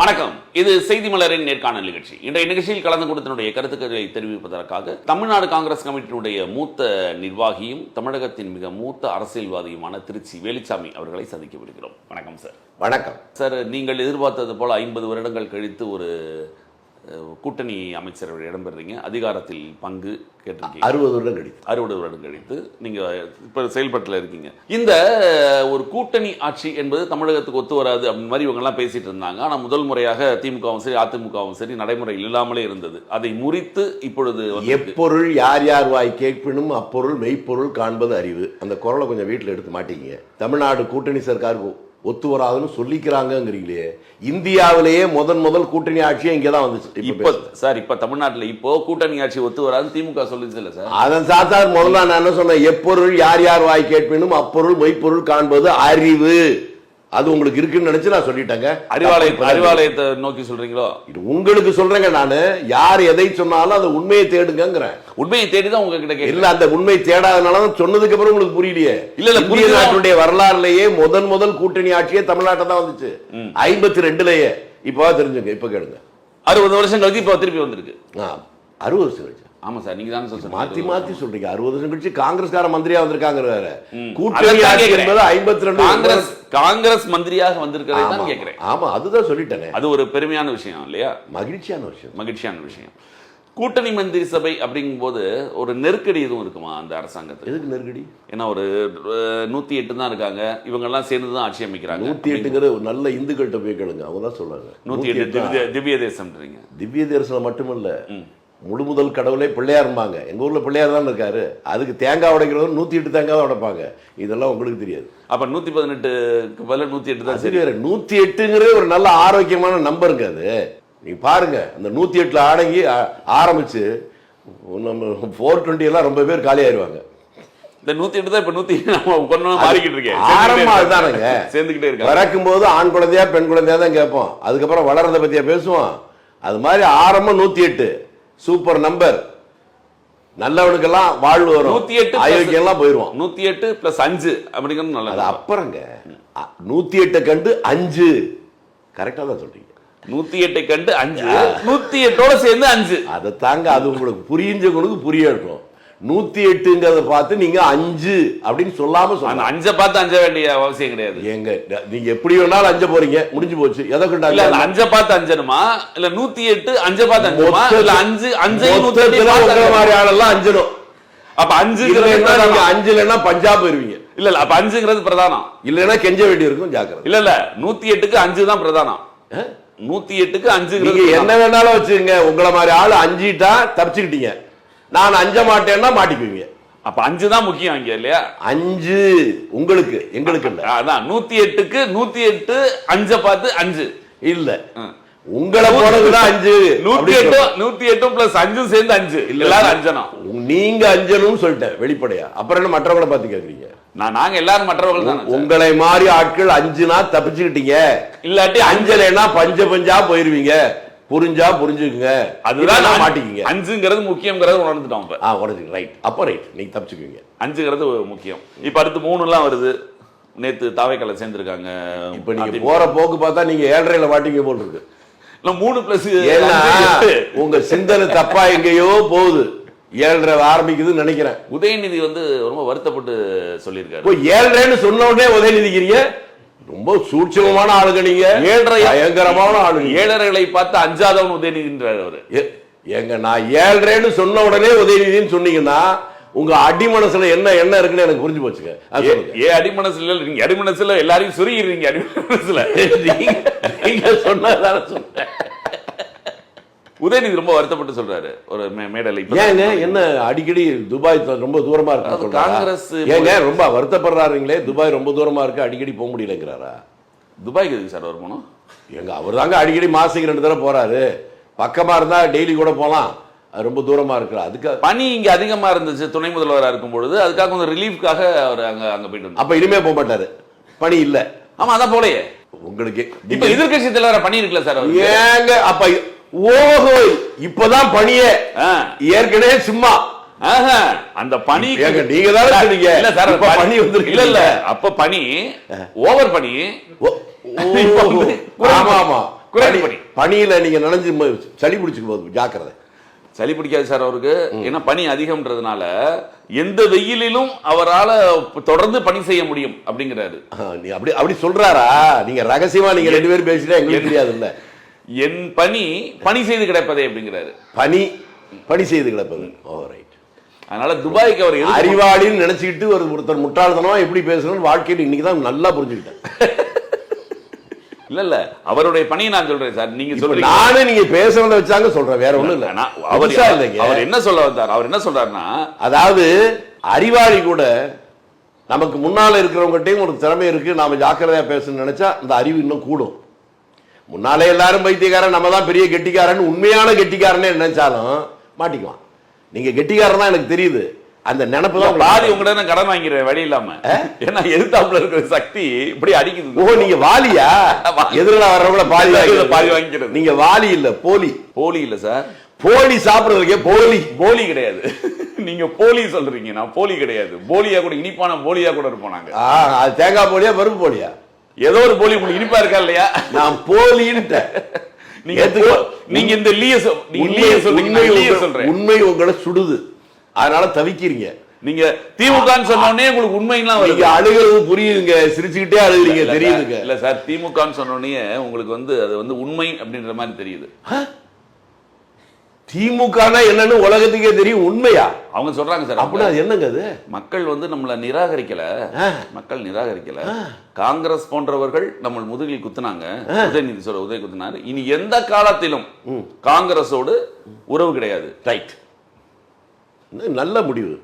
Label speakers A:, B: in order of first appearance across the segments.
A: வணக்கம். இது செய்தி மலரின் நேர்காணல் நிகழ்ச்சி. இன்றைய நிகழ்ச்சியில் கலந்து கொடுத்தனுடைய கருத்துக்களை தெரிவிப்பதற்காக தமிழ்நாடு காங்கிரஸ் கமிட்டியினுடைய மூத்த நிர்வாகியும் தமிழகத்தின் மிக மூத்த அரசியல்வாதியுமான திருச்சி வேலுச்சாமி அவர்களை சந்திக்கவிருக்கிறோம். வணக்கம் சார்.
B: வணக்கம்
A: சார். நீங்கள் எதிர்பார்த்தது போல 50 வருடங்கள் கழித்து ஒரு கூட்டணி அமைச்சர்கள் இடம்பெறீங்க. அதிகாரத்தில் பங்கு கேட்டிருக்கீங்க. 60 வருடம் கழித்து நீங்க இப்ப செயல்பட்டுல இருக்கீங்க. இந்த ஒரு கூட்டணி ஆட்சி என்பது தமிழகத்துக்கு ஒத்து வராது அப்படின்னு மாதிரி இவங்க எல்லாம் பேசிட்டு இருந்தாங்க. ஆனா முதல் முறையாக திமுகவும் சரி அதிமுகவும் சரி நடைமுறையில் இல்லாமலே இருந்தது. அதை முறித்து இப்பொழுது
B: எப்பொருள் யார் யார் வாய் கேட்பினும் அப்பொருள் மெய்ப்பொருள் காண்பது அறிவு. அந்த குரலை கொஞ்சம் வீட்டில் எடுத்து மாட்டீங்க. தமிழ்நாடு கூட்டணி சர்க்கார் ஒத்து வராதுன்னு சொல்லிக்கிறாங்கிறீங்களே. இந்தியாவிலேயே முதல் கூட்டணி ஆட்சியே இங்கதான் வந்துச்சு.
A: இப்ப தமிழ்நாட்டில் இப்போ கூட்டணி ஆட்சி ஒத்து வராது திமுக சொல்லுச்சு இல்ல சார்.
B: அதன் சாத்தார் முதல்ல நான் என்ன சொன்னேன், எப்பொருள் யார் யார் வாய் கேட்பினும் அப்பொருள் மெய்ப்பொருள் காண்பது அறிவு. அது உங்களுக்கு இருக்குன்னு நினைச்சு நான் சொல்லிட்டேங்க.
A: அறிவாலயத்தை நோக்கி சொல்றீங்களோ?
B: உங்களுக்கு சொல்றேங்க. நானு யார் எதை சொன்னாலும் அந்த உண்மையை தேடுங்கிறேன்.
A: உண்மையை தேடிதான் உங்ககிட்ட
B: இல்ல, அந்த உண்மை தேடாதனாலதான் சொன்னதுக்கு அப்புறம் உங்களுக்கு புரியலையே.
A: இல்ல
B: இந்திய நாட்டுடைய வரலாறுலயே முதல் கூட்டணி ஆட்சியே தமிழ்நாட்டை தான் வந்துச்சு. 52லயே. இப்போ தெரிஞ்சுங்க, இப்ப கேளுங்க.
A: 60 வருஷம் கழிச்சு இப்ப திருப்பி வந்திருக்கு.
B: 60 வருஷம் கழிச்சு.
A: ஆமா சார், நீங்க தான் சொல்றீங்க.
B: மாத்தி சொல்றீங்க. 60 வருஷம் கழிச்சு காங்கிரஸ்கார மந்திரியா வந்திருக்காங்க. கூட்டணி ஆட்சி என்பது 52
A: காங்கிரஸ் மந்திரியாக வந்திருக்கிறத கேக்குறேன்.
B: ஆமா, அதுதான் சொல்லிட்டேனே.
A: அது ஒரு பெருமையான விஷயம் இல்லையா?
B: மகிழ்ச்சியான விஷயம்.
A: கூட்டணி மந்திரி சபை அப்படிங்கும் போது ஒரு நெருக்கடி எதுவும் இருக்குமா அந்த அரசாங்கத்துக்கு?
B: எதுக்கு நெருக்கடி?
A: ஏன்னா ஒரு 108 தான் இருக்காங்க. இவங்க எல்லாம் சேர்ந்து தான் ஆட்சி அமைக்கிறாங்க.
B: 108ங்கிற நல்ல இந்துக்கள்கிட்ட போய் கேளுங்க, அவங்க தான் சொல்றாங்க.
A: 108 திவ்ய தேசம்.
B: திவ்ய தேசம் மட்டுமல்ல, முழு முதல் கடவுளே பிள்ளையாரும்பாங்க. எங்க ஊர்ல பிள்ளையார் தான் இருக்காரு. அதுக்கு தேங்காய் உடைக்கிறவங்க 108 தேங்காய் உடைப்பாங்க. இதெல்லாம் உங்களுக்கு தெரியாது.
A: அப்ப 118க்கு பதில் 108 தான் சரி.
B: 108ங்கிறது ஒரு நல்ல ஆரோக்கியமான நம்பருங்க. அது நீங்க பாருங்க, அந்த 108ல அடங்கி ஆரம்பிச்சு நம்ம 420 எல்லாம் ரொம்ப பேர் காலி ஆயிடுவாங்க.
A: இந்த 108 தான் இப்ப 100 மாறிக்கிட்டு இருக்கேன்.
B: ஆரம்பம் அதுதானுங்க.
A: சேர்ந்துகிட்டே இருக்கு.
B: பிறக்கும் போது ஆண் குழந்தையா பெண் குழந்தையா தான் கேட்போம். அதுக்கப்புறம் வளர்றத பத்தியா பேசுவோம். அது மாதிரி ஆரம்பம் 108 சூப்பர் நம்பர். நல்லவனுக்கெல்லாம் வாழ்வு வரும். 108 அயோக்கியம் எல்லாம் போயிருவோம்.
A: 108 + 5 அப்படிங்கிறது நல்லது.
B: அப்புறங்க 108 கண்டு 5 கரெக்டா தான் சொல்றீங்க.
A: 108 கண்டு 5 108ஓட சேர்ந்து 5.
B: அதை தாங்க, அது உங்களுக்கு புரியஞ்சவங்களுக்கு புரியட்டும். 108ங்கிறத பார்த்து நீங்க 5 அப்படின்னு சொல்லாம சொன்ன
A: 5 பார்த்து 5 வேண்டிய அவசியம் கிடையாது.
B: எங்க நீங்க எப்படி வேணாலும் 5 போறீங்க, முடிஞ்சு போச்சு. எதை கொண்டா
A: இல்ல 5 பார்த்து 5னுமா இல்ல 108 5 பார்த்து 5னுமா இல்ல 5
B: 5 மாதிரி ஆளெல்லாம் 5னும்.
A: அப்ப
B: 5 இல்லைன்னா பஞ்சாப் போயிருவீங்க.
A: இல்ல அப்ப 5ங்கிறது பிரதானம்.
B: இல்லைன்னா கெஞ்ச வேண்டி இருக்கும். ஜாக்கிரதை.
A: இல்ல 108க்கு 5 தான் பிரதானம். 108க்கு 5
B: நீங்க என்ன வேணாலும் வச்சுங்க. உங்களை மாதிரி ஆளு 5ட்டா தப்பிச்சுக்கிட்டீங்க. நான் 5 மாட்டேன்னா மாட்டிக்குவீங்க.
A: அப்ப 5 தான் முக்கியம் இங்க இல்லையா?
B: 5 உங்களுக்கு, எங்களுக்கு இல்ல.
A: அதான் 108க்கு 108 5 பார்த்து 5
B: இல்ல. உங்களை போனதுதான் 5.
A: 108 + 5 சேர்ந்து 5. எல்லாரும் 5னா
B: நீங்க 5ன்னு சொல்லிட்டேன் வெளிப்படையா. அப்புறம் என்ன மற்றவங்களை பார்த்து கேக்குறீங்க?
A: நாங்க எல்லாரும் மற்றவர்கள் தான்.
B: உங்களை மாதிரி ஆட்கள் 5னா தப்பிச்சுக்கிட்டீங்க. இல்லாட்டி 5லேனா பஞ்சா போயிருவீங்க. புரிஞ்சுக்குங்க. அதுதான் மாட்டிக்கிங்க.
A: 5ங்கிறது முக்கியம்ங்கிறது உணர்ந்துட்டோம்.
B: உணர்ந்து ரைட். அப்ப ரைட், நீங்க தப்பிச்சுக்குவீங்க.
A: 5ங்கிறது முக்கியம். இப்ப அடுத்து 3 எல்லாம் வருது. நேத்து தாவைக்கால சேர்ந்திருக்காங்க.
B: இப்ப நீங்க போற போக்கு பார்த்தா நீங்க 7.5ல மாட்டிங்க போல் இருக்கு.
A: 3 +
B: உங்க சிந்தனை தப்பா எங்கேயோ போகுது. 7.5 ஆரம்பிக்குதுன்னு நினைக்கிறேன்.
A: உதயநிதி ரொம்ப வருத்தப்பட்டு சொல்லியிருக்காரு.
B: 7.5ன்னு சொன்ன உடனே உதயநிதிக்கிறீங்க. ரொம்ப சூட்சமான ஆளுங்க நீங்க. 7.5 பயங்கரமான ஆளுங்க.
A: 7.5களை பார்த்து 5ஆதவன் உதயநிதின்றார் அவரு.
B: எங்க நான் 7.5ன்னு சொன்ன உடனே உதயநிதின்னு சொன்னீங்கன்னா உங்க அடிமனசுல என்ன இருக்குன்னு எனக்கு புரிஞ்சு போச்சுங்க.
A: அடிமனசுல நீங்க அடிமனசுல எல்லாரையும் சுருகிறீங்க. அடிமனசுல
B: நீங்க சொன்னதான சொன்னேன்.
A: உதயநிதி ரொம்ப வருத்தப்பட்டு சொல்றாரு ஒரு மேடையில.
B: ஏங்க என்ன அடிக்கடி துபாய் ரொம்ப தூரமா இருக்கு காங்கிரஸ்? ஏங்க ரொம்ப வருத்தப்படுறாருங்களே. துபாய் ரொம்ப தூரமா இருக்கு, அடிக்கடி போக முடியலங்கிறாரா?
A: துபாய்க்கு எதுக்கு சார் அவர் போனோம்?
B: எங்க அவர் தாங்க அடிக்கடி மாசத்துக்கு 2 தடவை போறாரு. பக்கமா இருந்தா டெய்லி கூட போலாம். ரொம்ப தூரமா இருக்கு. அதுக்கு
A: பனி இங்க அதிகமா இருந்துச்சு துணை முதல்வராக இருக்கும் பொழுது. அதுக்காக கொஞ்சம் ரிலீஃப்காக அவர் அங்க போயிட்டு.
B: அப்ப இனிமே போக மாட்டாரு. பனி இல்ல.
A: ஆமா, அதான் போலையே உங்களுக்கு. இப்ப எதிர்கட்சி தலைவர பணி இருக்குல்ல சார்.
B: ஏங்க அப்ப ஓஹோ இப்பதான் பணியே, ஏற்கனவே சும்மா
A: அந்த பனி
B: நீங்க தான் சொன்னீங்க.
A: இல்ல சார் பனி வந்திருக்கு. இல்ல அப்ப பனி ஓவர் பனி.
B: ஆமா ஆமா
A: குறைந்த பனி.
B: பனியில நீங்க நனைஞ்சு சளி பிடிச்சுக்கு போகுது, ஜாக்கிரதை.
A: சளி பிடிக்காது சார் அவருக்கு, ஏன்னா பனி அதிகம்ன்றதுனால எந்த வெயிலிலும் அவரால் தொடர்ந்து பணி செய்ய முடியும் அப்படிங்கிறாரு.
B: நீ அப்படி சொல்றாரா? நீங்க ரகசியமா நீங்க 2 பேரும் பேசிட்டா எங்களுக்கு தெரியாது இல்ல.
A: என் பணி செய்து கிடப்பதே அப்படிங்கிறாரு.
B: பணி செய்து கிடப்பது. ஓ ரைட்.
A: அதனால துபாய்க்கு அவர்
B: அறிவாளின்னு நினைச்சுக்கிட்டு ஒருத்தர் முட்டாள்தனமா எப்படி பேசணும்னு வாழ்க்கையில் இன்னைக்கு தான் நல்லா புரிஞ்சுக்கிட்டேன்.
A: இல்ல அவருடைய பணியை நான் சொல்றேன் சார். நீங்க சொல்றீங்க
B: நானே நீங்க பேசுறத வச்சாங்க சொல்றேன், வேற ஒண்ணும் இல்ல.
A: அவர் என்ன சொல்ல வந்தார்? அவர் என்ன சொல்றாருன்னா,
B: அதாவது அறிவாளி கூட நமக்கு முன்னால இருக்கிறவங்ககிட்டயும் ஒரு திறமை இருக்கு, நாம ஜாக்கிரதையா பேசணும்னு நினைச்சா அந்த அறிவு இன்னும் கூடும். முன்னாலே எல்லாரும் பைத்தியக்காரன், நம்ம தான் பெரிய கெட்டிக்காரன், உண்மையான கெட்டிக்காரனே நினைச்சாலும் மாட்டிக்குவான். நீங்க கெட்டிக்காரன் தான் எனக்கு தெரியுது, அந்த நினைப்பு தான்.
A: பாதி உங்கள்கிட்ட கடன் வாங்கிடுவேன் வழி இல்லாம, ஏன்னா எதிர்த்தாப்புல இருக்கிற சக்தி இப்படி அடிக்குது.
B: ஓ நீங்க வாலியா? எதிரில வர்றவங்கள பாதி
A: வாங்கிக்கிறது.
B: நீங்க வாலி இல்ல, போலி இல்ல சார். போலி சாப்பிடுறதுக்கே போலி
A: கிடையாது. நீங்க போலி சொல்றீங்க, நான் போலி கிடையாது. போலியா கூட, இனிப்பான போலியா கூட இருப்போம் நாங்க.
B: அது தேங்காய் போலியா பருப்பு போலியா?
A: ஏதோ ஒரு போலி உங்களுக்கு இனிப்பா இருக்கா இல்லையா?
B: நான் போலின்னு
A: நீங்க இந்த
B: உண்மை உங்களை சுடுது, அதனால தவிக்கிறீங்க.
A: நீங்க திமுக சொன்னோடனே உங்களுக்கு உண்மைலாம்
B: நீங்க அழுகிறது புரியுதுங்க, சிரிச்சுக்கிட்டே அழுகிறீங்க தெரியுதுங்க.
A: இல்ல சார், திமுக சொன்னோடனே உங்களுக்கு அது உண்மை அப்படின்ற மாதிரி தெரியுது.
B: திமுக என்னன்னு உலகத்துக்கே தெரியும், உண்மையா
A: அவங்க சொல்றாங்க சார்.
B: அப்படின்னா என்னங்க அது?
A: மக்கள் நம்மள நிராகரிக்கல, மக்கள் நிராகரிக்கல. காங்கிரஸ் போன்றவர்கள் நம்ம முதுகில் குத்துனாங்க, உதயநிதி சொல்ற உதய குத்துனாரு. இனி எந்த காலத்திலும் காங்கிரஸோடு உறவு கிடையாது.
B: ரைட், நல்ல முடிவு.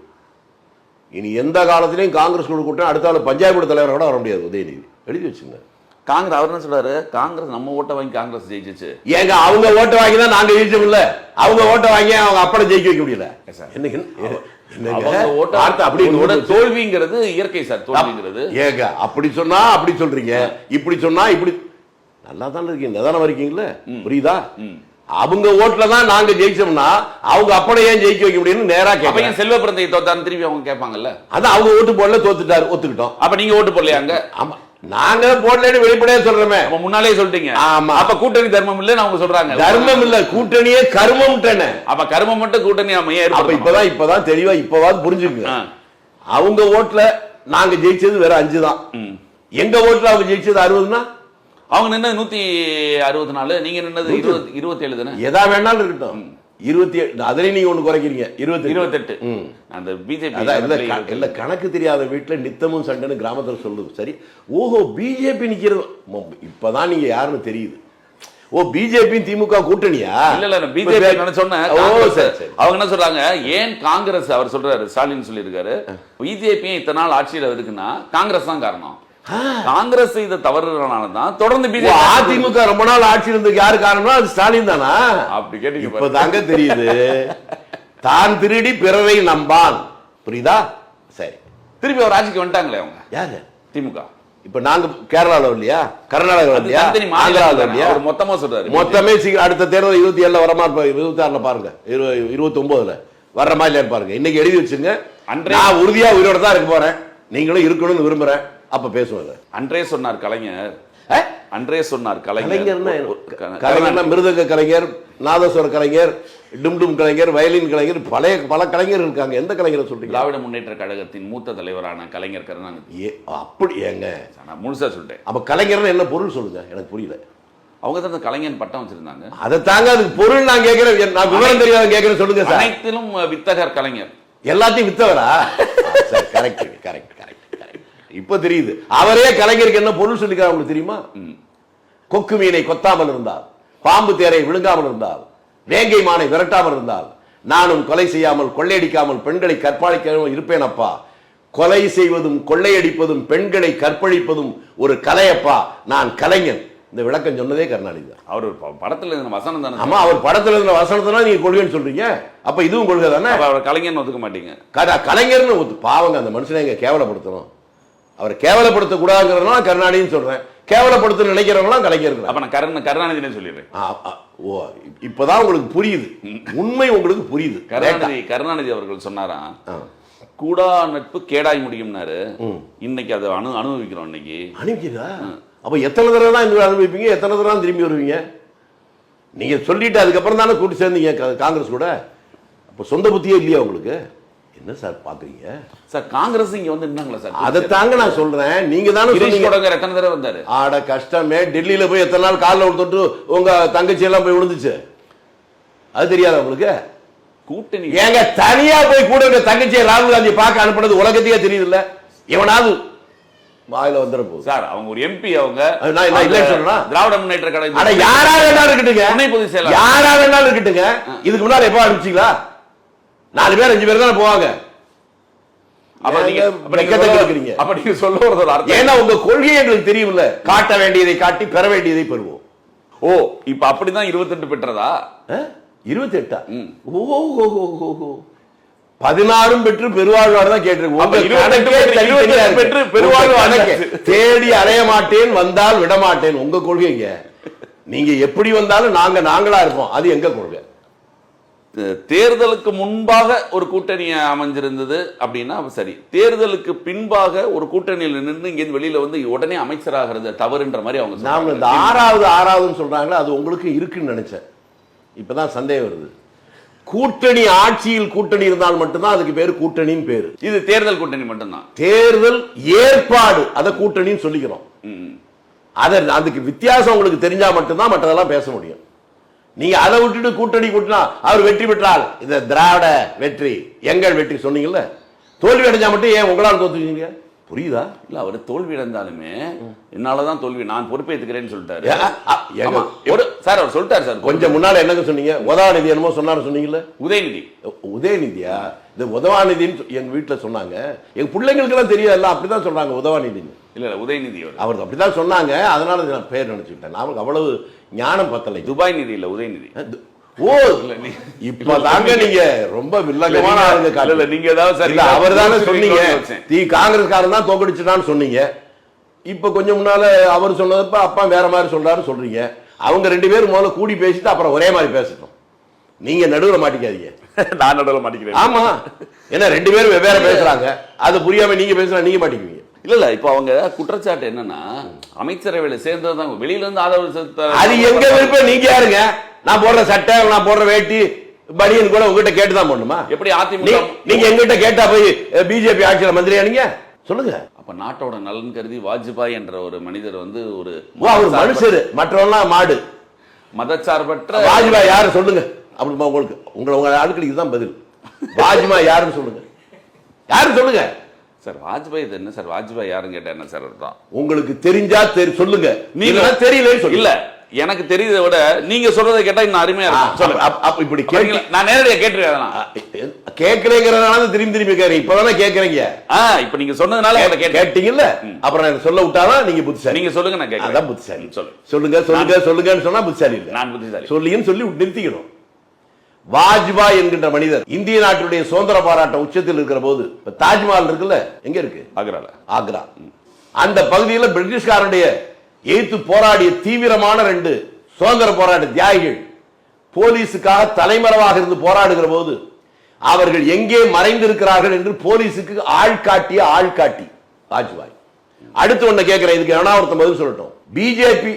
B: இனி எந்த காலத்திலையும் காங்கிரஸ் கூட்டம் அடுத்த பஞ்சாயத்து தலைவரை கூட வர முடியாது உதயநிதி, எழுதி வச்சுங்க.
A: காங்கிரஸ் அவர் என்ன சொல்றாரு? காங்கிரஸ் நம்ம ஓட்டை வாங்கி காங்கிரஸ் ஜெயிச்சிச்சு.
B: ஏங்க அவங்க ஓட்டை வாங்கி தான் நாங்க ஜெயிச்சோம் இல்ல, அவங்க ஓட்டை வாங்கி அவங்க அப்பட ஜெயிக்க வைக்க முடியல.
A: தோல்விங்கிறது இயற்கை சார், தோல்விங்கிறது.
B: ஏங்க அப்படி சொன்னா அப்படி சொல்றீங்க, இப்படி சொன்னா இப்படி. நல்லா தான் இருக்கீங்க, நிதானம் இருக்கீங்களா? புரியுதா? அவங்க ஓட்டுல தான் நாங்க ஜெயிச்சோம்னா அவங்க அப்பட ஏன் ஜெயிக்க வைக்க முடியும்னு நேரா கேட்பாங்க.
A: செல்வ பிறந்தை தோத்தான்னு திருப்பி அவங்க கேட்பாங்கல்ல.
B: அதான் அவங்க ஓட்டு போடல, தோத்துட்டாரு, ஒத்துக்கிட்டோம்.
A: அப்ப நீங்க ஓட்டு போடலையாங்க?
B: ஆமா, நாங்க போடலன்னு வெளிப்படையா சொல்றோமே.
A: முன்னாலே சொல்லிட்டீங்க. ஆமா, அப்ப கூட்டணி தர்மம் இல்லன்னு அவங்க சொல்றாங்க.
B: தர்மம் இல்ல, கூட்டணியே கர்மம்.
A: அப்ப கர்மம் மட்டும் கூட்டணி நம்ம ஏன்?
B: இப்பதான் தெளிவா இப்பவாது புரிஞ்சுக்குங்க. அவங்க ஓட்டுல நாங்க ஜெயிச்சது வேற 5 தான். எங்க ஓட்டுல அவங்க ஜெயிச்சது 60னா
A: அவங்க நின்னது 164, நீங்க நின்னது 27 தானே?
B: எதா வேணாலும் இருக்கட்டும். 27 அதுலயும் நீங்க ஒண்ணு குறைக்கிறீங்க, 28.
A: அந்த பிஜேபி
B: இல்ல, கணக்கு தெரியாத வீட்டுல நித்தமும் சண்டைன்னு கிராமத்துல சொல்லுது. சரி, ஓஹோ பிஜேபி நிக்கிறது இப்பதான் நீங்க யாருன்னு தெரியுது. ஓ பிஜேபி திமுக கூட்டணியா? இல்ல
A: பிஜேபி சொன்னேன். அவங்க என்ன சொல்றாங்க, ஏன் காங்கிரஸ், அவர் சொல்றாரு, ஸ்டாலின் சொல்லியிருக்காரு, பிஜேபி இத்தனை நாள் ஆட்சியில் இருக்குன்னா காங்கிரஸ் தான் காரணம். காங்கிரஸ் செய்த தவறுனாலதான் தொடர்ந்து பிஜேபி.
B: அதிமுக ரொம்ப நாள் ஆட்சி இருந்ததுக்கு யாரு காரணம்? அது ஸ்டாலின் தானா?
A: அப்படி கேட்டீங்க,
B: இப்பதாங்க தெரியுது. தான் திருடி பிறரை நம்பான், புரியுதா? சரி,
A: திருப்பி ஒரு ஆட்சிக்கு வந்துட்டாங்களே அவங்க.
B: யாரு?
A: திமுக.
B: இப்ப நாங்க கேரளால இல்லையா, கர்நாடகா இல்லையா, இல்லையா?
A: மொத்தமா சொல்றாரு.
B: மொத்தமே சீக்கிரம் அடுத்த தேர்தல் 27 வரமா, 26 பாருங்க, 29 வர்ற மாதிரி பாருங்க. இன்னைக்கு எழுதி வச்சுங்க. நான் உறுதியா உயிரோட தான் இருக்க போறேன், நீங்களும் இருக்கணும்னு விரும்புறேன். அப்ப பேசுவாங்க.
A: அன்றே சொன்னார் கலைஞர். அன்றே சொன்னார்
B: கலைஞர், மிருதங்க கலைஞர், நாதஸ்வர கலைஞர், டும் கலைஞர், வயலின் கலைஞர், பல கலைஞர் இருக்காங்க. எந்த கலைஞரை சொல்றீங்க?
A: திராவிட முன்னேற்ற கழகத்தின் மூத்த தலைவரான கலைஞர் கருணாநிதி.
B: அப்படி ஏங்க?
A: நான் முழுசா சொல்லிட்டேன்.
B: அப்ப கலைஞர் என்ன பொருள் சொல்லுங்க, எனக்கு புரியல.
A: அவங்க தான் கலைஞர் பட்டம் வச்சிருந்தாங்க.
B: அதை தாங்க, அதுக்கு பொருள் நான் கேட்கிறேன், நான் விவரம் தெரியாத கேட்கிறேன், சொல்லுங்க.
A: அனைத்திலும் வித்தகர் கலைஞர்.
B: எல்லாத்தையும் வித்தவரா? Correct correct correct. இப்ப தெரியுது, அவரே கலைஞருக்கு என்ன பொருள் சொல்லிக்கிறார் உங்களுக்கு தெரியுமா? கொக்கு மீனை கொத்தாமல் இருந்தால், பாம்பு தேரை விழுங்காமல் இருந்தால், வேங்கை மானை விரட்டாமல் இருந்தால், நானும் கொலை செய்யாமல் கொள்ளையடிக்காமல் பெண்களை கற்பழிக்காமல் இருப்பேன் அப்பா. கொலை செய்வதும் கொள்ளையடிப்பதும் பெண்களை கற்பழிப்பதும் ஒரு கலையப்பா, நான் கலைஞன். இந்த விளக்கம் சொன்னதே கருணாநிதி தான்.
A: அவர் படத்துல இருந்த வசனம் தானே?
B: ஆமா, அவர் படத்துல இருந்த வசனத்தை நீங்க கொள்கைன்னு சொல்றீங்க. அப்ப இதுவும் கொள்கை தானே?
A: அவர் கலைஞர்னு ஒத்துக்க மாட்டீங்க.
B: கலைஞர்னு பாவங்க, அந்த மனுஷனை எங்க கேவலப்படுத்தணும், அவரை கேவலப்படுத்த கூடாதுங்கிறதுனால கருணாநிதினு சொல்றேன். கேவலப்படுத்த நினைக்கிறவங்களாம் கலைஞர். அப்ப நான்
A: கருணாநிதினே சொல்லிடுறேன்.
B: ஓ, இப்பதான் உங்களுக்கு புரியுது, உண்மை உங்களுக்கு புரியுது.
A: கருணாநிதி அவர்கள் சொன்னாராம், கூடா நட்பு கேடாய் முடியும்னாரு. இன்னைக்கு அதை அனுபவிக்கிறோம். இன்னைக்கு
B: அனுபவிக்கிறா அப்ப எத்தனை தடவை தான் இந்த அனுபவிப்பீங்க, எத்தனை தடவை தான் திரும்பி வருவீங்க? நீங்க சொல்லிட்டு அதுக்கப்புறம் தானே கூட்டி சேர்ந்தீங்க காங்கிரஸ் கூட. அப்ப சொந்த புத்தியே இல்லையா உங்களுக்கு? என்ன சார் பாக்குறீங்க
A: சார்? காங்கிரஸ் இங்க வந்து என்னங்களா சார்?
B: அதை தாங்க நான் சொல்றேன். நீங்க தானே
A: சொன்னீங்க எத்தனை தடவை வந்தாரு.
B: ஆட கஷ்டமே. டெல்லியில போய் எத்தனை நாள் காலில் தொட்டு உங்க தங்கச்சி எல்லாம் போய் விழுந்துச்சு, அது தெரியாதா உங்களுக்கு?
A: கூட்டணி
B: ஏங்க தனியா போய் கூட இருக்க தங்கச்சியை ராகுல் காந்தி பார்க்க அனுப்புனது உலகத்தையே தெரியுது இல்ல? எவனாவது வாயில வந்துட போகுது
A: சார். அவங்க ஒரு எம்பி, அவங்க
B: நான் இல்லைன்னு சொல்றேன்.
A: திராவிட முன்னேற்ற கழகம்
B: அட யாரா வேணாலும் இருக்கட்டுங்க,
A: துணை பொதுச் செயலாளர்
B: யாரா வேணாலும் இருக்கட்டுங்க. இதுக்கு முன்னாடி எப்ப அனுப்பிச்சீங்களா? 4 பேர் 5 பேர் தானே போவாங்க.
A: அப்ப நீங்க சொல்ல வரது அர்த்தம்,
B: ஏன்னா உங்க கொள்கை எங்களுக்கு தெரியும்ல. காட்ட வேண்டியதை காட்டி பெற வேண்டியதை பெறுவோம்.
A: ஓ, இப்ப அப்படிதான் 28 பெற்றதா?
B: 28? ஓ 16 பெற்று பெருவாழ்வாடு தான் கேட்டிருக்கோம். தேடி அலைய மாட்டேன், வந்தால் விட மாட்டேன் உங்க கொள்கைங்க. நீங்க எப்படி வந்தாலும் நாங்களா இருப்போம், அது எங்க கொள்கை.
A: தேர்தலுக்கு முன்பாக ஒரு கூட்டணி அமைஞ்சிருந்தது அப்படின்னா சரி, தேர்தலுக்கு பின்பாக ஒரு கூட்டணியில் நின்று இங்க வெளியில வந்து உடனே அமைச்சராகிறது தவறுன்ற மாதிரி அவங்க
B: நாம இந்த ஆறாவதுன்னு சொல்றாங்களே, அது உங்களுக்கு இருக்குன்னு நினைச்சேன். இப்பதான் சந்தேகம் வருது. கூட்டணி ஆட்சியில் கூட்டணி இருந்தால் மட்டும்தான் அதுக்கு பேரு கூட்டணின்னு பேரு.
A: இது தேர்தல் கூட்டணி மட்டும்தான்.
B: தேர்தல் ஏற்பாடு அதை கூட்டணின்னு சொல்லிக்கிறோம். அதுக்கு வித்தியாசம் உங்களுக்கு தெரிஞ்சா மட்டும்தான் மற்றதெல்லாம் பேச முடியும். நீங்க அதை விட்டுட்டு கூட்டணி கூட்டினா அவர் வெற்றி பெற்றால் இந்த திராவிட வெற்றி எங்கள் வெற்றி சொன்னீங்கல்ல, தோல்வி அடைஞ்சா மட்டும் ஏன் உங்களால் தோத்துவீங்க? புரியுதா? இல்ல, அவர் தோல்வி அடைந்தாலுமே என்னாலதான் தோல்வி, நான் பொறுப்பேற்றுக்கிறேன்னு சொல்லிட்டாரு சார். அவர் சொல்லிட்டாரு சார். கொஞ்சம் முன்னால என்னங்க சொன்னீங்க? உதவாநிதி என்னமோ சொன்னாரு சொன்னீங்கல்ல. உதயநிதியா? இந்த உதவாநிதின்னு எங்க வீட்டுல சொன்னாங்க. எங்க பிள்ளைங்களுக்கு எல்லாம் தெரியாது, எல்லாம் அப்படிதான் சொல்றாங்க உதவாநிதின்னு. இல்ல உதயநிதி அவர் அப்படிதான் சொன்னாங்க. அதனால நான் பேர் நினைச்சுக்கிட்டேன். நமக்கு அவ்வளவு ஞானம் பத்தலை. துபாய் நிதி இல்ல, உதயநிதி. ஓ, இப்பதாங்க நீங்க ரொம்ப வில்லங்கமான ஆளுங்க. நீங்க ஏதாவது அவர் தானே சொன்னீங்க காங்கிரஸ்காரன் தான் தோக்கடிச்சுட்டான்னு சொன்னீங்க. இப்ப கொஞ்சம் முன்னால அவர் சொன்னதப்ப அப்பா வேற மாதிரி சொல்றாரு சொல்றீங்க. அவங்க 2 பேரும் முதல்ல கூடி பேசிட்டு அப்புறம் ஒரே மாதிரி பேசட்டும். நீங்க நடுவுல மாட்டிக்காதீங்க. நான் நடுவுல மாட்டிக்கிறேன். ஆமா, ஏன்னா 2 பேரும் வெவ்வேறு பேசுறாங்க. அது புரியாம நீங்க பேசுறா நீங்க மாட்டிக்குவீங்க. இல்ல இப்ப அவங்க குற்றச்சாட்டு என்னன்னா, அமைச்சரவையில சேர்ந்ததுதான் வெளியில இருந்து ஆதரவு. அது எங்க விருப்பம், நீங்க யாருங்க? நான் போடுற சட்டை, நான் போடுற வேட்டி பனியன் கூட உங்ககிட்ட கேட்டுதான் போடணுமா? எப்படி அதிமுக நீங்க எங்கிட்ட கேட்டா போய் பிஜேபி ஆட்சியில மந்திரியா நீங்க சொல்லுங்க. அப்ப நாட்டோட நலன் கருதி வாஜ்பாய் என்ற ஒரு மனிதர் வந்து ஒரு மனுஷரு, மற்றவெல்லாம் மாடு, மதச்சார்பற்ற வாஜ்பாய் யாரு சொல்லுங்க. அப்படி உங்களுக்கு உங்க ஆட்களுக்கு தான் பதில். வாஜ்பாய் யாருன்னு சொல்லுங்க, யாரு சொல்லுங்க சார். வாஜ்பாய் என்ன சார்? வாஜ்பாய் யாருன்னு கேட்டா என்ன சார் அர்த்தம்? உங்களுக்கு தெரிஞ்சா சொல்லுங்க, நீங்க தெரியல இல்ல. எனக்கு தெரியுதை விட நீங்க சொல்றதை கேட்டா இன்னும் அருமையா இருக்கும். இப்படி கேட்கல, நான் நேரடியா கேட்டுருக்கேன். கேட்கறேங்கிறதுனால திரும்பி கேட்கறீங்க. இப்பதானே கேட்கறீங்க. இப்ப நீங்க சொன்னதுனால கேட்டீங்கல்ல, அப்புறம் நான் சொல்ல விட்டாதான் நீங்க புத்திசாலி. நீங்க சொல்லுங்க, நான் கேட்கறேன். அதான் புத்திசாலி. சொல்லுங்க சொல்லுங்க சொல்லுங்கன்னு சொன்னா புத்திசாலி இல்ல, நான் புத்திசாலி. சொல்லின்னு சொல்லி நிறுத்திக்கணும். வாஜ்பாய் என்கின்ற மனிதர் இந்திய நாட்டுடைய சுதந்திர போராட்ட உச்சத்தில் இருக்கிற போது, தாஜ்மஹால் இருக்குல்ல, எங்க இருக்கு? ஆக்ரால. ஆக்ரா அந்த பகுதியில் பிரிட்டிஷ்காரனுடைய எதிர்த்து போராடிய தீவிரமான 2 சுதந்திர போராட்ட தியாகிகள் போலீஸுக்காக தலைமறைவாக இருந்து போராடுகிற போது அவர்கள் எங்கே மறைந்திருக்கிறார்கள் என்று போலீஸுக்கு ஆள்காட்டி வாஜ்பாய். அடுத்து ஒண்ணு கேட்கிறேன், இதுக்கு எவனா ஒருத்தன் பதில் சொல்லட்டும். பிஜேபி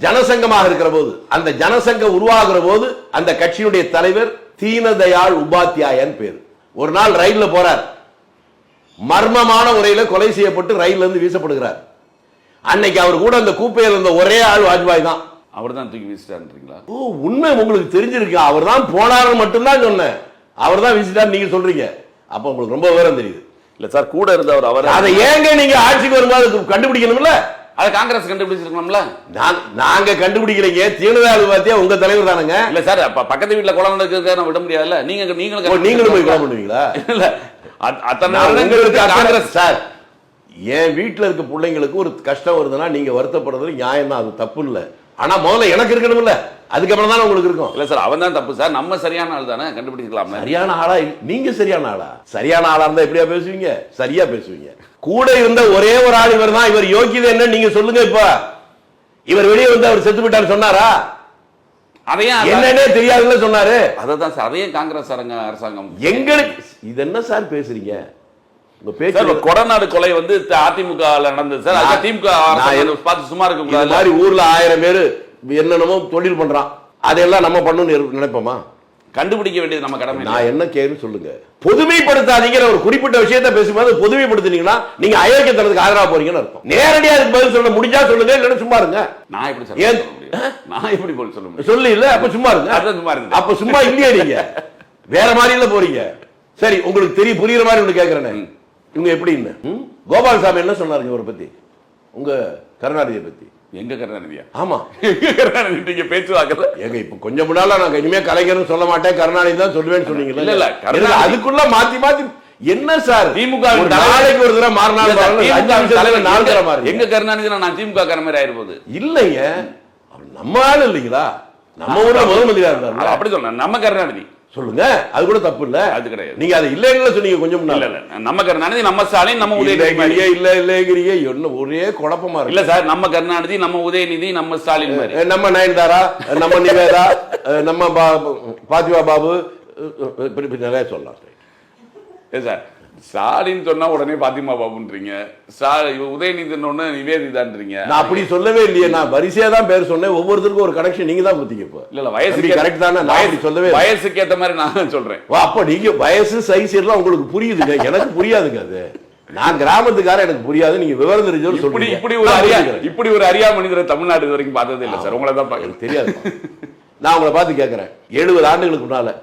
B: ஜனசங்கமாக இருக்கிற போது, அந்த ஜனசங்கம் உருவாகிற போது அந்த கட்சியினுடைய தலைவர் தீனதயாள் உபாத்யாயன் பேர். ஒரு நாள் ரயில்ல போறார், மர்மமான முறையில் கொலை செய்யப்பட்டு ரயில்ல இருந்து வீசப்படுகிறார். அன்னைக்கு அவர் கூட அந்த கூப்பையில் இருந்த ஒரே ஆள் வாஜ்பாய் தான். அவர் தான் தூக்கி வீசிட்டாருன்றீங்களா? ஓ, உண்மை உங்களுக்கு தெரிஞ்சிருக்கு. அவர் தான் போனார் மட்டும்தான் சொன்னேன். அவர் தான் வீசிட்டார் நீங்க சொல்றீங்க. அப்ப உங்களுக்கு ரொம்ப விவரம் தெரியுது இல்ல சார். கூட இருந்தவர் அவர். அதை ஏங்க நீங்க ஆட்சிக்கு வரும்போது கண்டுபிடிக்கணும்ல? அதை காங்கிரஸ் கண்டுபிடிச்சிருக்கணும்ல. நாங்க கண்டுபிடிக்கிறீங்க. தீனதயாள் உபாத்யாயா உங்க தலைவர் தானுங்க. இல்ல சார், பக்கத்து வீட்டுல கொலை நடக்கிறத விட முடியாதுல்ல. நீங்களும் போய் கொலை பண்ணுவீங்களா? இல்ல, அத்தனை காங்கிரஸ் சார். என் வீட்டுல இருக்க பிள்ளைங்களுக்கு ஒரு கஷ்டம் வருதுன்னா நீங்க வருத்தப்படுறது நியாயம் தான், அது தப்பு இல்ல. ஆனா முதல்ல எனக்கு இருக்கணும்ல, அதுக்கப்புறம் தான் உங்களுக்கு இருக்கும். இல்ல சார், அவன் தான் தப்பு சார். நம்ம சரியான ஆள் தானே, கண்டுபிடிக்கலாம். சரியான ஆளா? நீங்க சரியான ஆளா? சரியான ஆளா இருந்தா எப்படியா பேசுவீங்க? சரியா பேசுவீங்க. கூட இருந்த ஒரே ஒரு ஆள் இவர் தான். இவர் யோக்கியதை என்ன நீங்க சொல்லுங்க. இப்ப இவர் வெளியே வந்து அவர் செத்து விட்டார் சொன்னாரா? அதையும் என்னன்னே தெரியாதுன்னு சொன்னாரு. அதான் சார், அதையும் காங்கிரஸ் அரசாங்கம். எங்களுக்கு இது என்ன சார் பேசுறீங்க? உங்க பேச்சு
A: கொடநாடு கொலை வந்து அதிமுக நடந்தது சார். அது திமுக பார்த்து சும்மா இருக்க
B: இந்த மாதிரி ஊர்ல 1000 பேர் என்னென்னமோ தொழில் பண்றான், அதெல்லாம் நம்ம பண்ணணும்னு நினைப்போமா?
A: கண்டுபிடிக்க வேண்டியது நம்ம கடமை.
B: நான் என்ன கேள்வி சொல்லுங்க. பொதுமைப்படுத்தாதீங்கிற ஒரு குறிப்பிட்ட விஷயத்தை பேசும்போது பொதுமைப்படுத்தினீங்கன்னா நீங்க அயோக்கியத்தனத்துக்கு ஆதரவா போறீங்கன்னு அர்த்தம். நேரடியா அதுக்கு பதில் சொல்ல முடிஞ்சா சொல்லுங்க, இல்லைன்னா சும்மா இருங்க.
A: நான் எப்படி சொல்ல நான் எப்படி சொல்ல முடியும்?
B: சொல்லு இல்ல, அப்ப சும்மா இருங்க.
A: சும்மா இருங்க.
B: அப்ப சும்மா இல்லையா நீங்க வேற மாதிரி இல்ல போறீங்க. சரி, உங்களுக்கு தெரியும் புரியுற மாதிரி ஒண்ணு கேட்கறேன். இவங்க எப்படின்னு கோபாலசாமி என்ன சொன்னாருங்க இவரை பத்தி, உங்க கருணாநிதியை பத்தி?
A: எங்க கருணாநிதியா?
B: ஆமா,
A: கருணாநிதி பேச்சு வாக்குறது
B: எங்க இப்ப கொஞ்சம் முன்னால நான் இனிமே கலைஞர்னு சொல்ல மாட்டேன், கருணாநிதி தான் சொல்லுவேன்னு சொன்னீங்கல்ல.
A: இல்ல இல்ல,
B: அதுக்குள்ள மாத்தி மாத்தி என்ன சார்?
A: திமுக
B: நாளைக்கு ஒரு தடவை மாறினாலும்
A: எங்க கருணாநிதி நான் திமுக கார மாதிரி ஆயிருப்போது
B: இல்லைங்க. நம்ம ஆள் இல்லைங்களா, நம்ம ஊர்ல முதல் மந்திரியா இருந்தாரு.
A: அப்படி சொல்றேன், நம்ம கருணாநிதி
B: சொல்லுங்க, அது கூட தப்பு இல்ல.
A: அது கிடையாது.
B: நீங்க அது இல்லைன்னு சொன்னீங்க கொஞ்சம் முன்னால.
A: இல்ல நம்ம கருணாநிதி, நம்ம ஸ்டாலின், நம்ம உதயநிதி.
B: இல்ல என்ன ஒரே குழப்பமா இருக்கு.
A: இல்ல சார், நம்ம கருணாநிதி, நம்ம உதயநிதி, நம்ம ஸ்டாலின் மாதிரி.
B: நம்ம நயன்தாரா, நம்ம நிவேதா, நம்ம பாத்திமா பாபு, நிறைய சொல்லலாம்
A: சார். ஸ்டாலின் சொன்னா உடனே பாத்திமா பாபுன்றீங்க, உதயநிதி நிவேதிதான்றீங்க.
B: நான் அப்படி சொல்லவே இல்லையே, நான் வரிசையா தான் பேர் சொன்னேன். ஒவ்வொருத்தருக்கும் ஒரு கனெக்ஷன் நீங்க தான் பத்திக்க.
A: இல்ல வயசு
B: கரெக்ட் தானே, நான் சொல்லவே
A: வயசுக்கு ஏத்த மாதிரி நான் சொல்றேன்.
B: அப்ப நீங்க வயசு சைஸ் எல்லாம் உங்களுக்கு புரியுதுங்க, எனக்கு புரியாதுங்க. அது நான் கிராமத்துக்கார, எனக்கு புரியாது. நீங்க விவரம் தெரிஞ்சவர் சொல்றீங்க.
A: இப்படி ஒரு அறியா மனிதரை தமிழ்நாடு இது வரைக்கும் பார்த்ததே இல்லை சார். உங்களை தான் பார்க்க
B: தெரியாது. நான் உங்களை பார்த்து கேட்கிறேன், 70 ஆண்டுகளுக்கு முன்னால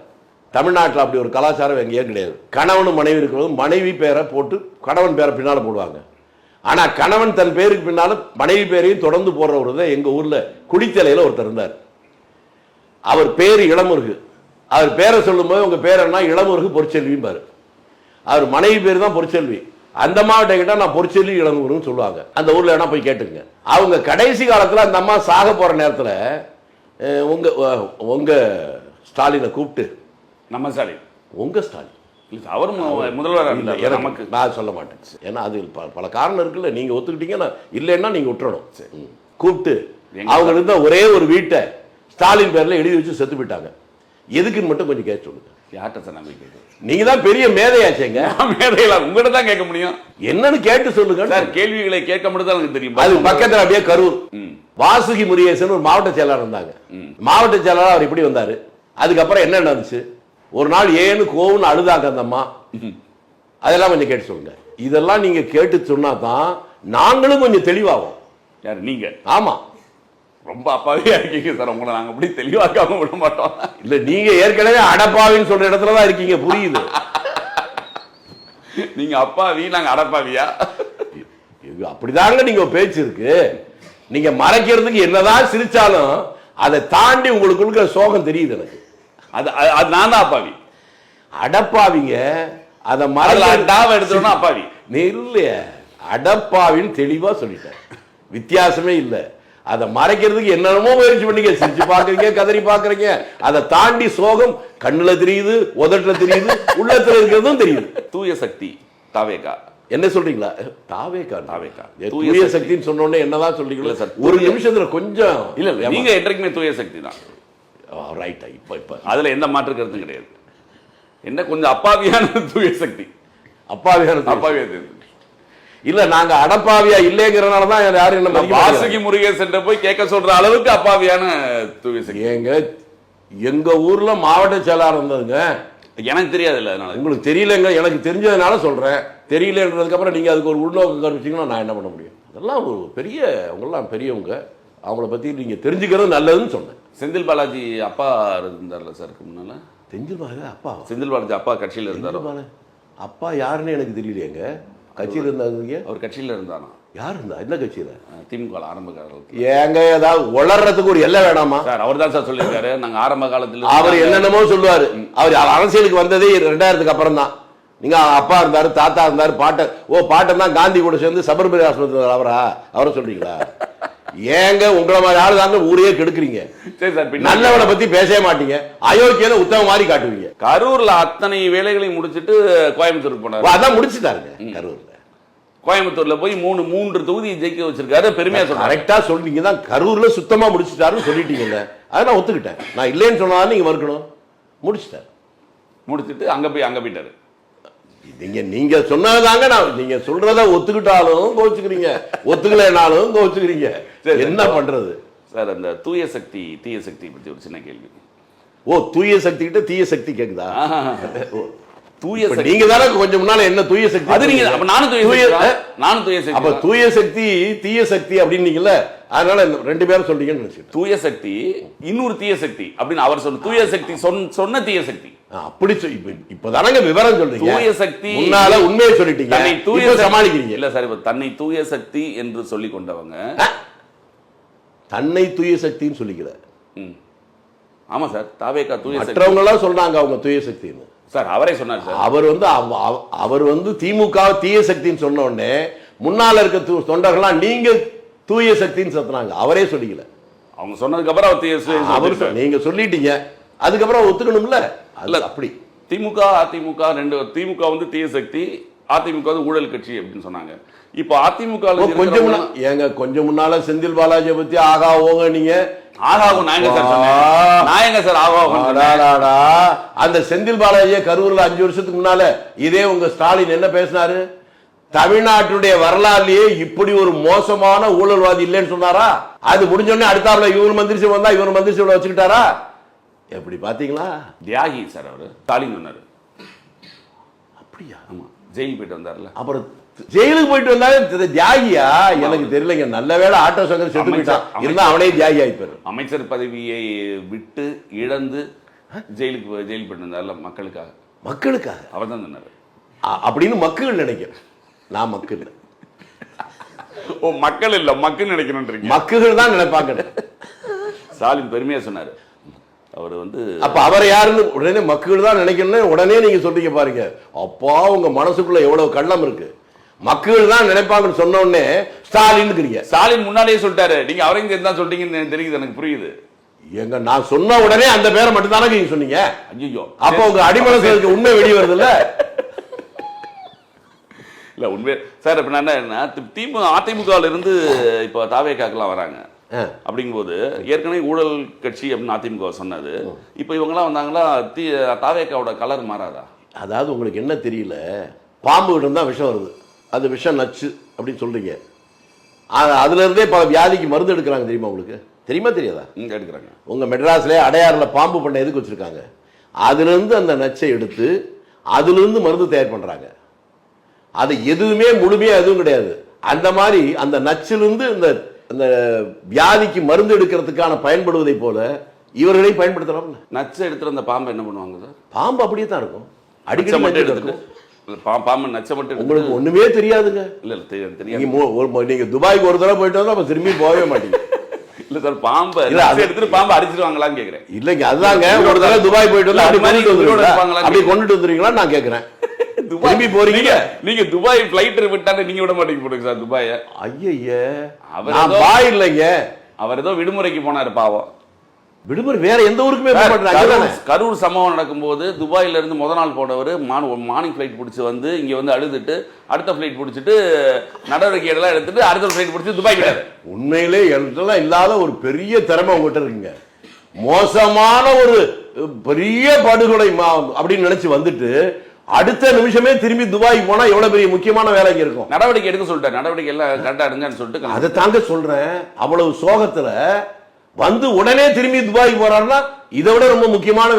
B: தமிழ்நாட்டில் அப்படி ஒரு கலாச்சாரம் எங்கேயே கிடையாது. கணவனும் மனைவி இருக்கிறது, மனைவி பேரை போட்டு கணவன் பேரை பின்னால போடுவாங்க. ஆனா கணவன் தன் பேருக்கு பின்னால மனைவி பேரையும் தொடர்ந்து போடுறவர் தான் எங்க ஊர்ல குடித்தலையில ஒருத்தர் இருந்தார். அவர் பேரு இளமுருகு. அவர் பேரை சொல்லும் போது உங்க பேர் என்ன? இளமுருகு பொற்செல்விம்பாரு. அவர் மனைவி பேர் தான் பொற்செல்வி. அந்த அம்மாவிட்ட கேட்டா நான் பொற்செல்வி இளமுருகுன்னு சொல்லுவாங்க. அந்த ஊர்ல வேணா போய் கேட்டுங்க. அவங்க கடைசி காலத்துல அந்த அம்மா சாக போற நேரத்துல உங்க உங்க ஸ்டாலினை கூப்பிட்டு,
A: நம்ம ஸ்டாலின்,
B: உங்க ஸ்டாலின்
A: அவரும் முதல்வர் நமக்கு
B: நான் சொல்ல மாட்டேன். ஏன்னா அது பல காரணம் இருக்குல்ல. நீங்க ஒத்துக்கிட்டீங்கன்னா, இல்லைன்னா நீங்க விட்டுறணும். கூப்பிட்டு அவங்க இருந்த ஒரே ஒரு வீட்டை ஸ்டாலின் பேர்ல எழுதி வச்சு செத்து போயிட்டாங்க. எதுக்குன்னு மட்டும் கொஞ்சம் கேட்க சொல்லுங்க.
A: யார்கிட்ட சார் நம்பி கேட்க?
B: நீங்க தான் பெரிய மேதையாச்சேங்க.
A: மேதையில உங்ககிட்ட தான் கேட்க முடியும்.
B: என்னன்னு கேட்டு சொல்லுங்க
A: சார். கேள்விகளை கேட்க மட்டும் தான் எனக்கு தெரியும்.
B: அது பக்கத்துல அப்படியே கரூர் வாசுகி முருகேசன் ஒரு மாவட்ட செயலாளர் இருந்தாங்க. மாவட்ட செயலாளர் அவர் இப்படி வந்தாரு. அதுக்கப்புறம் என்ன நடந்துச்சு? ஒரு நாள் ஏன்னு கோவுன்னு அழுதாங்க அந்த அம்மா. அதெல்லாம் கொஞ்சம் கேட்டு சொல்லுங்க. இதெல்லாம் நீங்க கேட்டு சொன்னா தான் நாங்களும் கொஞ்சம் தெளிவாகும்.
A: யாரு நீங்க?
B: ஆமா,
A: ரொம்ப அப்பாவியா இருக்கீங்க சார். உங்களை நாங்க அப்படி தெளிவாக்காம விட மாட்டோம்.
B: இல்ல, நீங்க ஏற்கனவே அடப்பாவின்னு சொல்ற இடத்துலதான் இருக்கீங்க, புரியுது.
A: நீங்க அப்பாவி, நாங்க அடப்பாவியா?
B: அப்படிதாங்க நீங்க பேச்சு இருக்கு. நீங்க மறைக்கிறதுக்கு என்னதான் சிரிச்சாலும் அதை தாண்டி உங்களுக்கு சோகம் தெரியுது எனக்கு.
A: அது நான் தான் அப்பாவி.
B: அடப்பாவிங்க. அதை
A: எடுத்தோம்னா அப்பாவி
B: நீ இல்லைய. அடப்பாவின்னு தெளிவா சொல்லிட்டேன், வித்தியாசமே இல்லை. அதை மறைக்கிறதுக்கு என்னென்னமோ முயற்சி பண்ணீங்க, சிரிச்சு பாக்குறீங்க, கதறி பாக்குறீங்க. அதை தாண்டி சோகம் கண்ணுல தெரியுது, உதட்டுல தெரியுது, உள்ளத்துல இருக்கிறதும் தெரியுது.
A: தூய சக்தி தாவேகா
B: என்ன சொல்றீங்களா? தாவேகா தூய சக்தின்னு சொன்னோடனே என்னதான் சொல்றீங்களா சார்? ஒரு நிமிஷத்துல கொஞ்சம்
A: இல்ல, நீங்க என்றைக்குமே தூய சக்தி தான்.
B: ரைட்டா? இப்ப
A: அதுல எந்த மாற்று கருத்தும் கிடையாது. என்ன கொஞ்சம் அப்பாவியான தூய சக்தி.
B: அப்பாவியான இல்ல, நாங்க அடப்பாவியா இல்லைங்கிறனாலதான் யாரும் என்ன
A: வாசுகி முருகேசன் போய் கேட்க சொல்ற அளவுக்கு அப்பாவியான தூய சக்தி.
B: ஏங்க, எங்க ஊர்ல மாவட்ட செயலாளர் இருந்ததுங்க.
A: எனக்கு தெரியாது இல்ல, அதனால
B: உங்களுக்கு தெரியலங்க. எனக்கு தெரிஞ்சதுனால சொல்றேன். தெரியலன்றதுக்கு அப்புறம் நீங்க அதுக்கு ஒரு உள்நோக்கம் கற்பிச்சீங்கன்னா நான் என்ன பண்ண முடியும்? அதெல்லாம் ஒரு பெரிய, அவங்கெல்லாம் பெரியவங்க, அவங்கள பத்தி நீங்க தெரிஞ்சுக்கிறது நல்லதுன்னு சொன்னேன்.
A: செந்தில் பாலாஜி அப்பா இருந்தார்ல சார் முன்னால.
B: செந்தில் பாலாஜி அப்பா?
A: செந்தில் பாலாஜி அப்பா கட்சியில இருந்தாரு.
B: அப்பா யாருன்னு எனக்கு தெரியலையேங்க. கட்சியில இருந்தாங்க.
A: அவர் கட்சியில இருந்தானா?
B: யார் இருந்தா? என்ன கட்சியில?
A: திமுக ஆரம்ப காலத்துல.
B: ஏங்க ஏதாவது வளர்றதுக்கு ஒரு எல்லை வேணாமா சார்?
A: அவர் தான் சார் சொல்லியிருக்காரு, நாங்க ஆரம்ப காலத்துல.
B: அவர் என்னென்னமோ சொல்லுவாரு. அவர் அரசியலுக்கு வந்ததே 2000க்கு அப்புறம் தான். நீங்க அப்பா இருந்தாரு, தாத்தா இருந்தாரு, பாட்டன் தான் காந்தி கூட சேர்ந்து சபர்மதி ஆஸ்பத்திரி. அவரை சொல்றீங்களா? ஏங்க உங்களை மாதிரி ஆளு தாங்க ஊரையே கெடுக்குறீங்க. நல்லவனை பத்தி பேசவே மாட்டீங்க, அயோக்கியில உத்தம மாதிரி காட்டுவீங்க.
A: கரூர்ல அத்தனை வேலைகளையும் முடிச்சுட்டு கோயம்புத்தூருக்கு போனாரு.
B: அதான் முடிச்சுட்டாருங்க. கரூர்ல
A: கோயம்புத்தூர்ல போய் 3 தொகுதி ஜெயிக்க வச்சிருக்காரு. பெருமையா சொல்றாரு.
B: கரெக்டா சொல்றீங்க தான். கரூர்ல சுத்தமா முடிச்சுட்டாருன்னு சொல்லிட்டீங்கல்ல, அதை நான் ஒத்துக்கிட்டேன். நான் இல்லைன்னு சொன்னாலும் நீங்க மறுக்கணும். முடிச்சுட்டாரு.
A: முடிச்சுட்டு அங்க போயிட்டாரு.
B: நீங்க சொன்னதாங்க நீங்க சொல்றத ஒத்துக்கிட்டாலும் கோச்சுக்கிறீங்க, ஒத்துக்கலைனாலும் கோச்சுக்கிறீங்க. என்ன பண்றது
A: சார்? அந்த தூய சக்தி தீய சக்தி பத்தி ஒரு சின்ன கேள்வி.
B: தூய சக்தி கிட்ட தீய சக்தி கேக்குதா?
A: தூய சக்தி
B: நீங்க தானே கொஞ்சம் முன்னால என்ன தூய சக்தி,
A: அது நீங்க அப்ப நானும் தூய சக்தி. அப்ப
B: தூய சக்தி தீய சக்தி அப்படின்னீங்கல்ல, அதனால ரெண்டு பேரும் சொல்றீங்கன்னு நினைச்சேன்.
A: தூய சக்தி இன்னொரு தீய சக்தி அப்படின்னு அவர் சொன்ன தூய சக்தி சொன்ன தீய சக்தி
B: அப்படி இப்பதானங்க விவரம் சொல்றீங்க.
A: தூய சக்தி
B: முன்னால உண்மையை சொல்லிட்டீங்க,
A: தன்னை தூய
B: சமாளிக்கிறீங்க.
A: இல்ல சார், இப்ப தன்னை தூய சக்தி என்று சொல்லிக் கொண்டவங்க
B: தன்னை தூய சக்தின்னு சொல்லிக்கல.
A: ஆமா சார், தாவேகா தூய சக்தி,
B: மற்றவங்க எல்லாம் சொல்றாங்க அவங்க தூய சக்தின்னு.
A: சார் அவரே சொன்னார் சார்.
B: அவர் வந்து திமுக தீய சக்தின்னு சொன்ன உடனே முன்னால இருக்க தொண்டர்கள்லாம் நீங்க தூய சக்தின்னு சத்துனாங்க. அவரே சொல்லிக்கல.
A: அவங்க சொன்னதுக்கு அப்புறம் அவர்
B: நீங்க சொல்லிட்டீங்க, அதுக்கப்புறம் ஒத்துக்கணும்ல.
A: அல்ல அப்படி திமுக அதிமுக ரெண்டு, திமுக வந்து தீய சக்தி, அதிமுக வந்து ஊழல் கட்சி அப்படின்னு சொன்னாங்க. இப்போ அதிமுக
B: கொஞ்சம் முன்னால செந்தில் பாலாஜியை பத்தி ஆகா ஓங்க நீங்க. அந்த செந்தில் பாலாஜியை கரூர்ல 5 வருஷத்துக்கு முன்னால இதே உங்க ஸ்டாலின் என்ன பேசினாரு? தமிழ்நாட்டுடைய வரலாறுலயே இப்படி ஒரு மோசமான ஊழல்வாதி இல்லைன்னு சொன்னாரா? அது முடிஞ்சோடனே அடுத்தாப்புல இவர் மந்திரிச்சு வந்தா இவர் மந்திரிச்சு வச்சுக்கிட்டாரா? எப்படி பாத்தீங்களா?
A: தியாகி சார் அவரு. ஸ்டாலின் சொன்னாரு.
B: அப்படியா?
A: ஆமா, ஜெயிலுக்கு போயிட்டு வந்தார்ல.
B: அப்புறம் ஜெயிலுக்கு போயிட்டு வந்தாலும் தியாகியா? எனக்கு தெரியலங்க. நல்ல வேளை ஆட்டோ சங்கர் செத்து போயிட்டான், இருந்தா அவனே தியாகி ஆயிப்பாரு.
A: அமைச்சர் பதவியை விட்டு இழந்து ஜெயிலுக்கு போயிட்டு வந்தார்ல மக்களுக்காக.
B: மக்களுக்காக
A: அவர் தான் சொன்னாரு
B: அப்படின்னு மக்கள் நினைக்கிறேன். நான் மக்கள்
A: மக்கள் இல்ல மக்கள் நினைக்கணும்,
B: மக்கள் தான் நினைப்பாங்க.
A: ஸ்டாலின் பெருமையா சொன்னாரு. அவர் வந்து
B: அப்ப அவர் யாருன்னு உடனே மக்கள் தான் நினைக்கணும் உடனே நீங்க சொல்றீங்க பாருங்க. அப்பா உங்க மனசுக்குள்ள எவ்வளவு கள்ளம் இருக்கு. மக்கள் தான் நினைப்பாங்கன்னு சொன்ன உடனே ஸ்டாலின்.
A: ஸ்டாலின் முன்னாடியே சொல்லிட்டாரு, நீங்க அவரையும் சேர்ந்து தான் சொல்றீங்கன்னு தெரியுது, எனக்கு புரியுது.
B: எங்க நான் சொன்ன உடனே அந்த பேரை மட்டும் தானே நீங்க சொன்னீங்க.
A: ஐயோ,
B: அப்ப உங்க அடிமனசுக்கு உண்மை வெளியே வருது இல்ல?
A: இல்ல உண்மை சார். இப்ப நான் என்ன அதிமுக இருந்து இப்ப தாவேகாக்கெல்லாம் வராங்க அப்படிங்கும்போது, ஏற்கனவே ஊழல் கட்சி அப்படின்னு அதிமுக சொன்னது, இப்ப இவங்கெல்லாம் வந்தாங்களா தாவேகாவோட கலர் மாறாதா?
B: அதாவது உங்களுக்கு என்ன தெரியல, பாம்பு கிட்ட இருந்தா விஷம் வருது, அது விஷம் நச்சு அப்படின்னு சொல்றீங்க. அதுல இருந்தே பல வியாதிக்கு மருந்து எடுக்கிறாங்க. தெரியுமா உங்களுக்கு? தெரியுமா தெரியாதா?
A: எடுக்கிறாங்க.
B: உங்க மெட்ராஸ்ல அடையாறுல பாம்பு பண்ண எதுக்கு வச்சிருக்காங்க? அதுல இருந்து அந்த நச்சை எடுத்து அதுல இருந்து மருந்து தயார் பண்றாங்க. அது எதுவுமே முழுமையா எதுவும் கிடையாது. அந்த மாதிரி அந்த நச்சிலிருந்து இந்த வியாதிக்கு மருந்து எடுக்கிறதுக்கான பயன்படுவதை போல இவர்களை பயன்படுத்தலாம்.
A: நச்சு எடுத்துட்டு அந்த பாம்பை என்ன பண்ணுவாங்க சார்?
B: பாம்பு அப்படியே தான் இருக்கும். அடிக்கடி மட்டும் எடுத்துட்டு
A: பாம்பு நச்சை மட்டும்
B: உங்களுக்கு ஒண்ணுமே தெரியாதுங்க.
A: இல்ல தெரியாது.
B: நீங்க துபாய்க்கு ஒரு தடவை போயிட்டு வந்தா அப்ப திரும்பி போகவே மாட்டீங்க.
A: இல்ல சார், பாம்பை எடுத்துட்டு பாம்பை அடிச்சிருவாங்களான்னு கேக்குறேன்.
B: இல்லைங்க, அதுதாங்க. ஒரு தடவை துபாய் போயிட்டு வந்து அப்படி கொண்டுட்டு வந்துருவீங்களா நான் கேக்குறேன். திரும்பி போறீங்க
A: நீங்க துபாய் பிளைட் விட்டாங்க, நீங்க விட மாட்டீங்க போடுங்க சார் துபாய.
B: ஐயா, அவர் பாய் இல்லைங்க,
A: அவர் ஏதோ விடுமுறைக்கு போனாரு பாவம்.
B: விடுமுறை வேற எந்த ஊருக்குமே போக மாட்டாங்க.
A: கரூர் சம்பவம் நடக்கும்போது துபாயில இருந்து முத நாள் போனவர் மார்னிங் ஃபிளைட் பிடிச்சி வந்து இங்க வந்து அழுதுட்டு அடுத்த ஃபிளைட் பிடிச்சிட்டு நடவடிக்கை எல்லாம் எடுத்துட்டு அடுத்த ஃபிளைட் பிடிச்சி துபாய் கிடையாது.
B: உண்மையிலே எல்லாம் இல்லாத ஒரு பெரிய திறமை உங்ககிட்ட இருக்குங்க. மோசமான ஒரு பெரிய படுகொலை அப்படின்னு நினைச்சு வந்துட்டு அடுத்த நிமிஷமே திரும்பி துபாய் போனா எவ்வளவு பெரிய முக்கியமான வேலைக்கு இருக்கும்.
A: நடவடிக்கை எடுக்க சொல்லிட்டாரு. நடவடிக்கை எல்லாம் கரெக்டா எடுங்கன்னு சொல்லிட்டு
B: அதை தாங்க சொல்றேன். அவ்வளவு சோகத்துல வந்து உடனே திரும்பி துபாய்க்கு போறாருன்னா இதை விட ரொம்ப முக்கியமான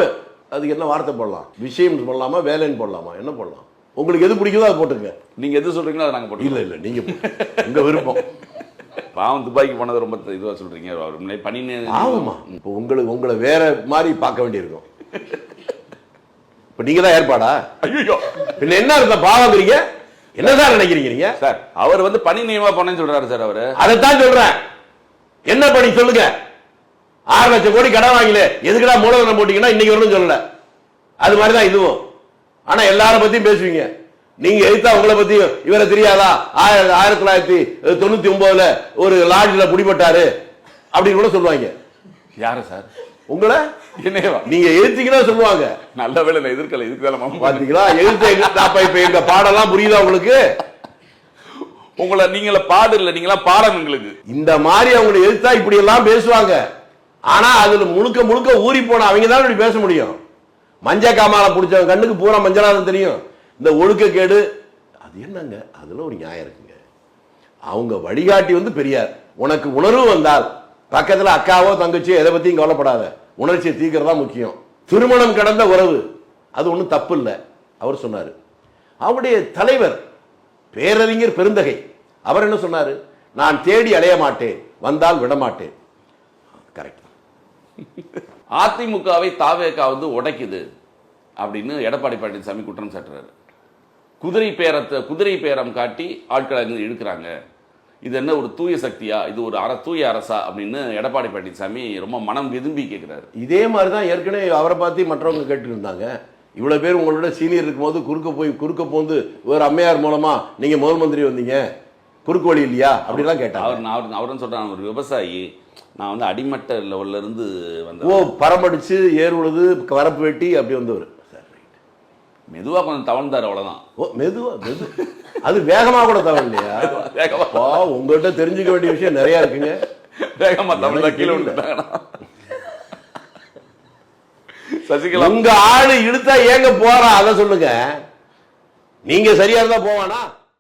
B: அதுக்கு என்ன வார்த்தை போடலாம்? விஷயம் போடலாமா, வேலைன்னு போடலாமா, என்ன போடலாம்? உங்களுக்கு எது பிடிக்குதோ அதை போட்டுங்க.
A: நீங்க எது சொல்றீங்களோ அதை நாங்க போட்டு.
B: இல்ல இல்ல, நீங்க உங்க விருப்பம்.
A: பாவம் துபாய்க்கு போனது ரொம்ப இதுவா சொல்றீங்க. அவர் பணி
B: ஆகுமா? இப்போ உங்களை வேற மாதிரி பார்க்க வேண்டியிருக்கும். இப்ப நீங்க தான் ஏற்பாடா?
A: ஐயோ,
B: பின்ன என்ன இருந்த பாவங்கிறீங்க? என்னதான் நினைக்கிறீங்க நீங்க?
A: சார் அவர் வந்து பணி நியமா போனேன்னு சொல்றாரு சார். அவரு
B: அதைத்தான் சொல்றேன். என்ன பணி சொல்லுங்க? 6 லட்சம் கோடி கடன் வாங்கல, எதுக்குடா மூலதனம் போட்டீங்கன்னா இன்னைக்கு வரணும் சொல்லல. அது மாதிரிதான் இதுவும். ஆனா எல்லார பத்தியும் பேசுவீங்க. நீங்க எதிர்த்தா உங்களை பத்தியும் இவரை தெரியாதா? 1999 ஒரு லாட்ஜ்ல பிடிபட்டாரு அப்படின்னு கூட சொல்லுவாங்க.
A: யாரு சார்?
B: உங்களை நீங்க எழுத்தீங்கன்னா சொல்லுவாங்க.
A: நல்ல வேலை எதிர்க்கல. இதுக்கு
B: பாத்தீங்களா? எழுத்து எங்க பாடெல்லாம் புரியுதா உங்களுக்கு?
A: உங்களை நீங்கள பாடு இல்ல, நீங்களா பாடம். எங்களுக்கு
B: இந்த மாதிரி அவங்களை எழுத்தா இப்படி எல்லாம் பேசுவாங்க. ஆனா அதுல முழுக்க முழுக்க ஊறி போன அவங்க தான் இப்படி பேச முடியும். மஞ்ச காமால புடிச்சவங்க கண்ணுக்கு பூரா மஞ்சளாதான் தெரியும். இந்த ஒழுக்கக்கேடு அது என்னங்க, அதுல ஒரு நியாயம் இருக்குங்க. அவங்க வழிகாட்டி வந்து பெரியார். உனக்கு உணர்வு வந்தால் பக்கத்துல அக்காவோ தங்கச்சியோ எதை பத்தியும் கவலைப்படாத, உணர்ச்சியை தீர்க்கிறதா முக்கியம். திருமணம் கடந்த உறவு அது ஒன்றும் தப்பு இல்லை அவர் சொன்னாரு. அவருடைய தலைவர் பேரறிஞர் பெருந்தகை அவர் என்ன சொன்னாரு? நான் தேடி அலைய மாட்டேன், வந்தால் விட மாட்டேன். கரெக்ட்.
A: அதிமுகவை தாவேகா வந்து உடைக்குது அப்படின்னு எடப்பாடி பழனிசாமி குற்றம் சாட்டுறாரு. குதிரை பேரம் காட்டி ஆட்களை அங்கே இழுக்கிறாங்க. இது என்ன ஒரு தூய சக்தியா, இது ஒரு தூய அரசா அப்படின்னு எடப்பாடி பழனிசாமி ரொம்ப மனம் விரும்பி கேட்கிறாரு.
B: இதே மாதிரி தான் ஏற்கனவே அவரை பார்த்து மற்றவங்க கேட்டு இருந்தாங்க. இவ்வளவு பேர் உங்களோட சீனியர் இருக்கும்போது குறுக்க போந்து ஒரு அம்மையார் மூலமா நீங்க முதல் மந்திரி வந்தீங்க, குறுக்கு வழி இல்லையா அப்படிலாம் கேட்டாங்க.
A: அவரும் சொல்றாங்க, ஒரு விவசாயி, நான் வந்து அடிமட்ட லெவல்ல இருந்து வந்து
B: பரமடிச்சு ஏர் உழுது வரப்பு வெட்டி அப்படி வந்தவர்.
A: மெதுவா கொஞ்சம் தவழ்ந்தார், அவ்வளவுதான்.
B: மெதுவா அது வேகமா கூட தவறு இல்லையா? உங்கள்கிட்ட தெரிஞ்சுக்க வேண்டிய விஷயம் நிறைய இருக்குங்க.
A: வேகமா தமிழ்ல கீழே விட்டுட்டாங்க. சசிகலா
B: உங்க ஆளு இழுத்தா ஏங்க போறா அதை சொல்லுங்க. நீங்க சரியா இருந்தா போவானா?